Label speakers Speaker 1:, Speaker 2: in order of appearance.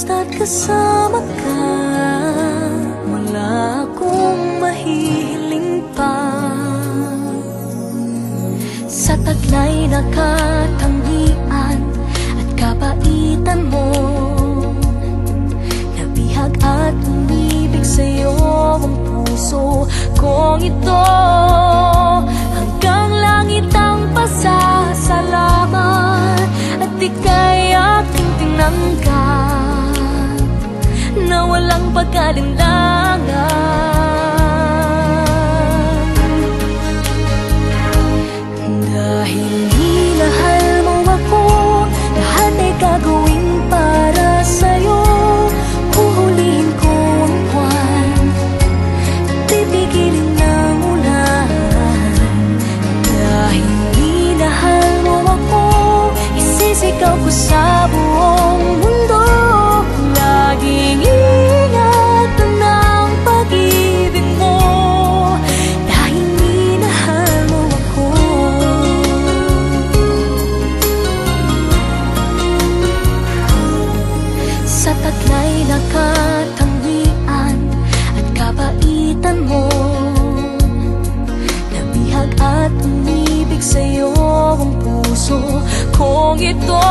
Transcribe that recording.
Speaker 1: basta't kasama ka, wala akong mahihiling pa. Sa taglay na katangian at kabaitan mo, nabihag at umibig sa'yo ang puso kong ito. Hanggang langit ang pasasalamat at ika'y aking tinanggap na walang pagkalinlangan. Dahil minahal mo ako, lahat ay gagawin para sa'yo. Huhulihin ko ang buwan at pipigilin ng ulan. Dahil minahal mo ako, isisigaw ko sa buong mundo. Laging ingatan ng pag-ibig mo, dahil minahal mo ako. Sa taglay na katangian at kabaitan mo, nabihag at umibig sa'yo ang puso kong ito.